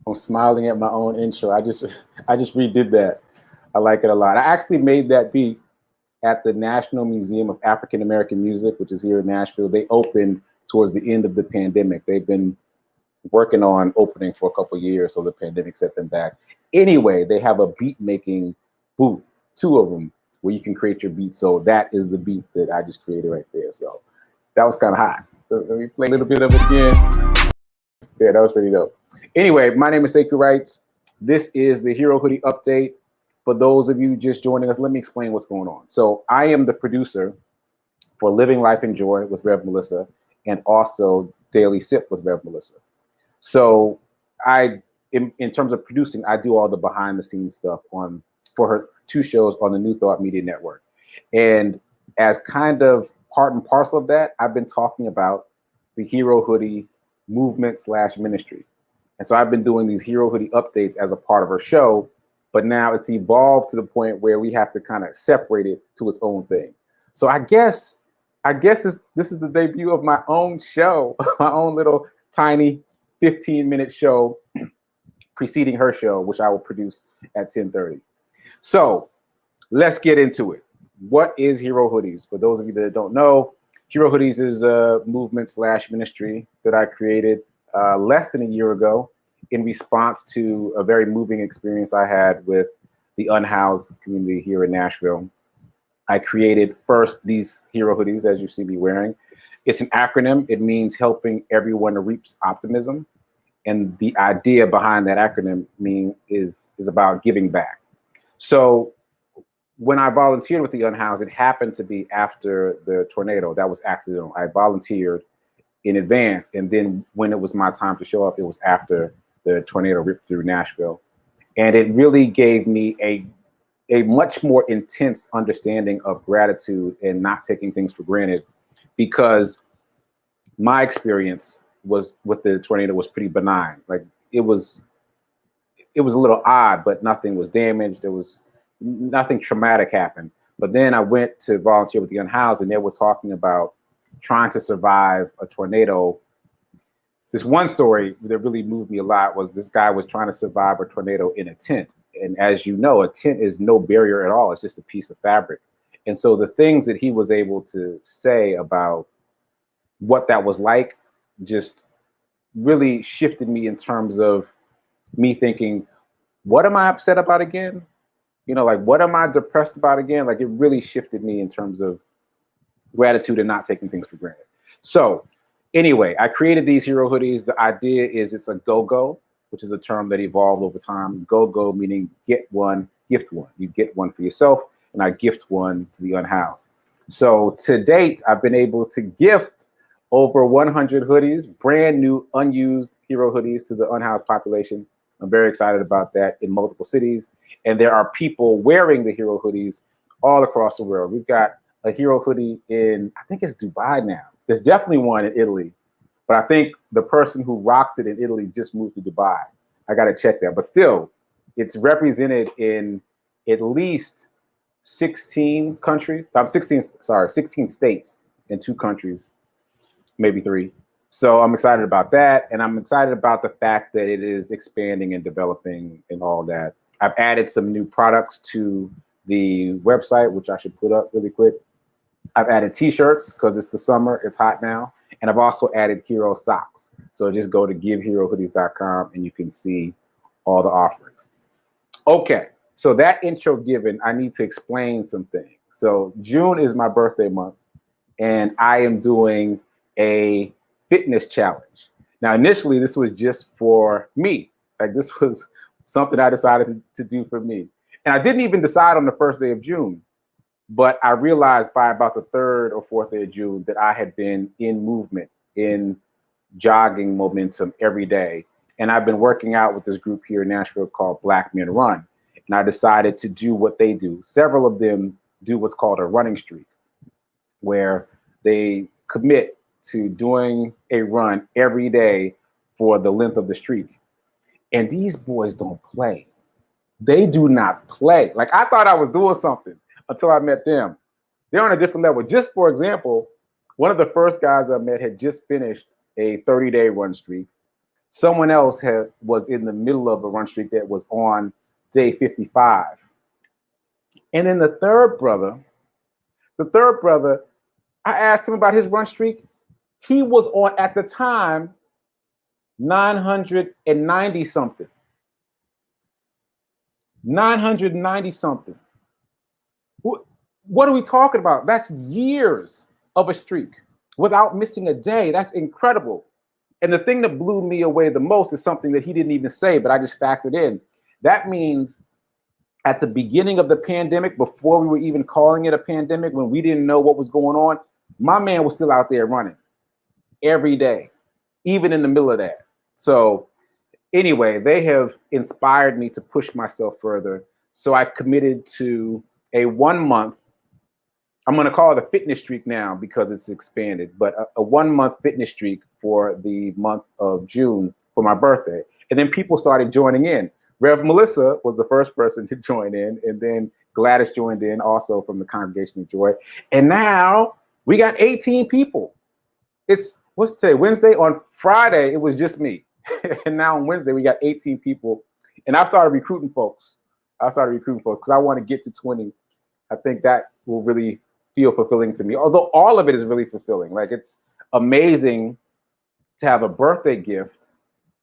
I'm smiling at my own intro. I just redid that. I like it a lot. I actually made that beat at the National Museum of African American Music, which is here in Nashville. They opened towards the end of the pandemic. They've been working on opening for a couple of years, so the pandemic set them back. Anyway, they have a beat making booth, two of them, where you can create your beat. So that is the beat that I just created right there. So that was kind of hot. Let me play a little bit of it again. Yeah, that was pretty dope. Anyway, my name is sekouwrites. This is the Hero Hoodie update. For those of you just joining us, let me explain what's going on. So I am the producer for Living Life and Joy with Rev Melissa and also Daily Sip with Rev Melissa. So in terms of producing, I do all the behind the scenes stuff for her two shows on the New Thought Media Network. And as kind of part and parcel of that, I've been talking about the Hero Hoodie movement / ministry. And so I've been doing these Hero Hoodie updates as a part of her show, but now it's evolved to the point where we have to kind of separate it to its own thing. So I guess this is the debut of my own show, my own little tiny 15-minute show preceding her show, which I will produce at 10:30. So let's get into it. What is Hero Hoodies? For those of you that don't know, Hero Hoodies is a movement / ministry that I created less than a year ago in response to a very moving experience I had with the unhoused community here in Nashville. I created first these Hero Hoodies, as you see me wearing. It's an acronym. It means helping everyone reap optimism. And the idea behind that acronym is about giving back. So when I volunteered with the unhoused, it happened to be after the tornado. That was accidental. I volunteered in advance. And then when it was my time to show up, it was after the tornado ripped through Nashville. And it really gave me a much more intense understanding of gratitude and not taking things for granted, because my experience was with the tornado was pretty benign. Like it was a little odd, but nothing was damaged. There was nothing traumatic happened. But then I went to volunteer with the unhoused, and they were talking about trying to survive a tornado. This one story that really moved me a lot was this guy was trying to survive a tornado in a tent. And as you know, a tent is no barrier at all. It's just a piece of fabric. And so the things that he was able to say about what that was like just really shifted me in terms of me thinking, what am I upset about again? You know, like, what am I depressed about again? Like, it really shifted me in terms of gratitude and not taking things for granted. So anyway, I created these Hero Hoodies. The idea is it's a go-go, which is a term that evolved over time. Go-go meaning get one, gift one. You get one for yourself, and I gift one to the unhoused. So to date, I've been able to gift over 100 hoodies, brand new, unused Hero Hoodies to the unhoused population. I'm very excited about that in multiple cities. And there are people wearing the Hero Hoodies all across the world. We've got a Hero Hoodie in, I think it's Dubai now. There's definitely one in Italy, but I think the person who rocks it in Italy just moved to Dubai. I got to check that. But still, it's represented in at least 16 countries. 16 states and 2 countries, maybe 3. So I'm excited about that. And I'm excited about the fact that it is expanding and developing and all that. I've added some new products to the website, which I should put up really quick. I've added t-shirts because it's the summer, it's hot now. And I've also added Hero socks. So just go to giveherohoodies.com and you can see all the offerings. Okay, so that intro given, I need to explain some things. So June is my birthday month, and I am doing a fitness challenge. Now, initially, this was just for me. Like, this was something I decided to do for me. And I didn't even decide on the first day of June, but I realized by about the 3rd or 4th day of June that I had been in movement, in jogging momentum every day. And I've been working out with this group here in Nashville called Black Men Run. And I decided to do what they do. Several of them do what's called a running streak, where they commit to doing a run every day for the length of the streak. And these boys don't play. They do not play. Like, I thought I was doing something until I met them. They're on a different level. Just for example, one of the first guys I met had just finished a 30-day run streak. Someone else was in the middle of a run streak that was on day 55. And then the third brother, I asked him about his run streak. He was on, at the time, 990 something. 990 something. What are we talking about? That's years of a streak without missing a day. That's incredible. And the thing that blew me away the most is something that he didn't even say, but I just factored in. That means at the beginning of the pandemic, before we were even calling it a pandemic, when we didn't know what was going on, my man was still out there running every day, even in the middle of that. So anyway, they have inspired me to push myself further. So I committed to a 1 month, I'm going to call it a fitness streak now because it's expanded, but a 1 month fitness streak for the month of June for my birthday. And then people started joining in. Rev Melissa was the first person to join in, and then Gladys joined in also from the Congregation of Joy. And now we got 18 people. It's, what's today, Wednesday? On Friday, it was just me. And now on Wednesday, we got 18 people. And I've started recruiting folks. Because I want to get to 20. I think that will really feel fulfilling to me. Although all of it is really fulfilling. Like, it's amazing to have a birthday gift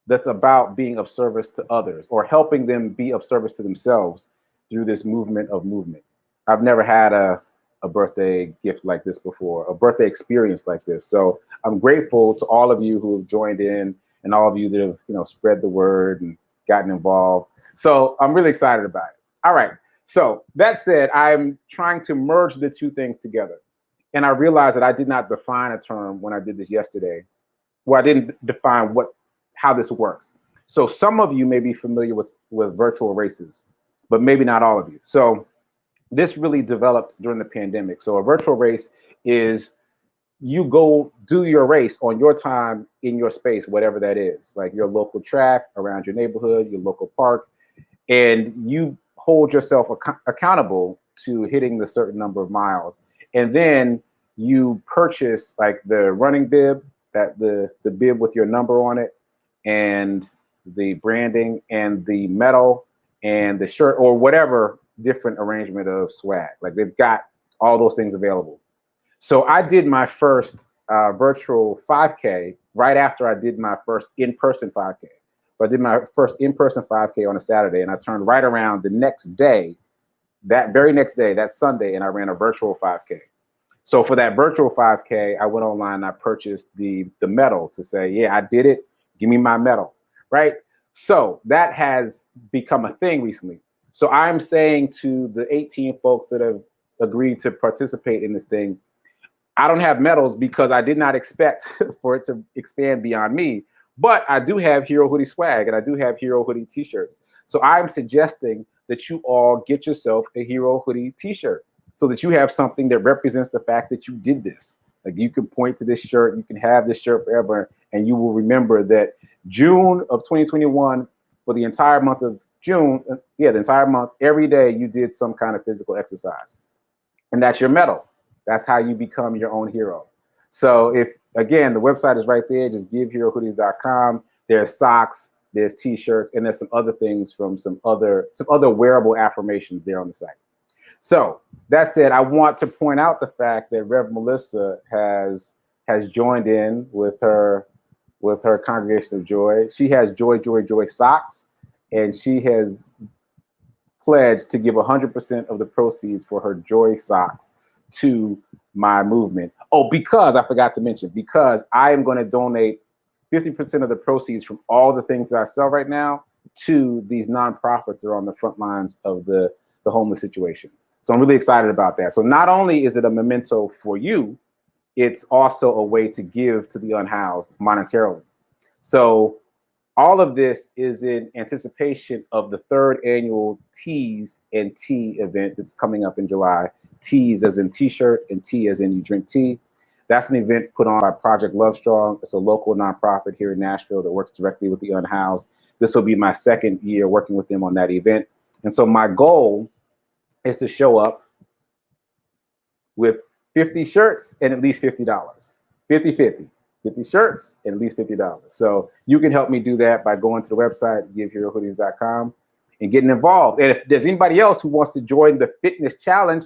that's about being of service to others or helping them be of service to themselves through this movement of movement. I've never had a birthday gift like this before, a birthday experience like this. So I'm grateful to all of you who have joined in and all of you that have, you know, spread the word and gotten involved. So I'm really excited about it. All right. So that said, I'm trying to merge the two things together. And I realized that I did not define a term when I did this yesterday. Well, I didn't define how this works. So some of you may be familiar with virtual races, but maybe not all of you. So this really developed during the pandemic. So a virtual race is you go do your race on your time in your space, whatever that is, like your local track, around your neighborhood, your local park, and you hold yourself accountable to hitting the certain number of miles. And then you purchase like the running bib, that the bib with your number on it, and the branding and the medal and the shirt or whatever different arrangement of swag. Like, they've got all those things available. So I did my first virtual 5K right after I did my first in-person 5K. So I did my first in-person 5K on a Saturday, and I turned right around the next day, that very next day, that Sunday, and I ran a virtual 5K. So for that virtual 5K, I went online and I purchased the medal to say, yeah, I did it. Give me my medal, right? So that has become a thing recently. So I'm saying to the 18 folks that have agreed to participate in this thing, I don't have medals because I did not expect for it to expand beyond me, but I do have HERO Hoodie swag and I do have HERO Hoodie t-shirts. So I'm suggesting that you all get yourself a HERO Hoodie t-shirt so that you have something that represents the fact that you did this. Like, you can point to this shirt, you can have this shirt forever, and you will remember that June of 2021, for the entire month of June, the entire month, every day you did some kind of physical exercise. And that's your medal. That's how you become your own hero. So if, again, the website is right there, just giveherohoodies.com. There's socks, there's t-shirts, and there's some other things from some other wearable affirmations there on the site. So that said, I want to point out the fact that Rev Melissa has joined in with her Congregation of Joy. She has Joy, Joy, Joy socks, and she has pledged to give 100% of the proceeds for her Joy socks to my movement. Oh, because I forgot to mention, because I am going to donate 50% of the proceeds from all the things that I sell right now to these nonprofits that are on the front lines of the homeless situation. So I'm really excited about that. So not only is it a memento for you, it's also a way to give to the unhoused monetarily. So all of this is in anticipation of the 3rd annual Teas and Tea event that's coming up in July. Teas as in t-shirt and tea as in you drink tea. That's an event put on by Project Love Strong. It's a local nonprofit here in Nashville that works directly with the unhoused. This will be my 2nd year working with them on that event. And so my goal is to show up with 50 shirts and at least $50, 50-50. 50 shirts and at least $50. So you can help me do that by going to the website, giveherohoodies.com, and getting involved. And if there's anybody else who wants to join the fitness challenge,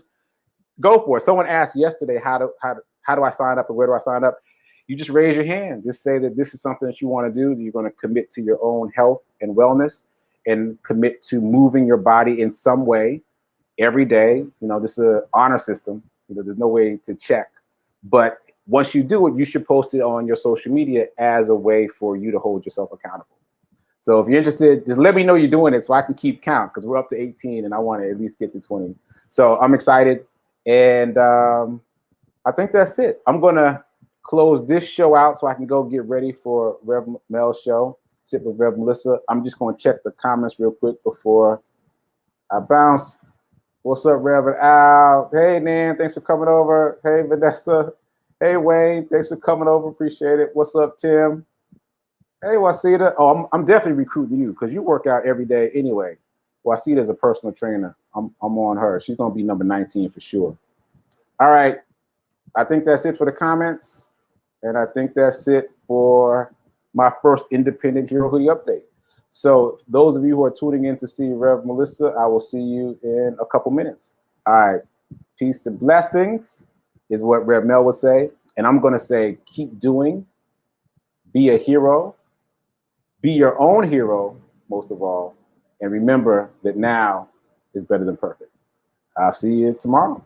go for it. Someone asked yesterday, how do I sign up and where do I sign up? You just raise your hand. Just say that this is something that you want to do. That you're going to commit to your own health and wellness and commit to moving your body in some way every day. You know, this is an honor system. You know, there's no way to check. But once you do it, you should post it on your social media as a way for you to hold yourself accountable. So if you're interested, just let me know you're doing it so I can keep count, because we're up to 18 and I want to at least get to 20. So I'm excited. And I think that's it. I'm going to close this show out so I can go get ready for Rev Mel's show, Sit with Rev Melissa. I'm just going to check the comments real quick before I bounce. What's up, Rev Al? Hey, Nan, thanks for coming over. Hey, Vanessa. Hey, Wayne, thanks for coming over. Appreciate it. What's up, Tim? Hey, Wasita. Oh, I'm definitely recruiting you because you work out every day anyway. Wasita's a personal trainer. I'm on her. She's going to be number 19 for sure. All right. I think that's it for the comments. And I think that's it for my first independent Hero Hoodie update. So those of you who are tuning in to see Rev Melissa, I will see you in a couple minutes. All right. Peace and blessings is what Rev Mel would say. And I'm going to say, keep doing, be a hero, be your own hero, most of all. And remember that now is better than perfect. I'll see you tomorrow.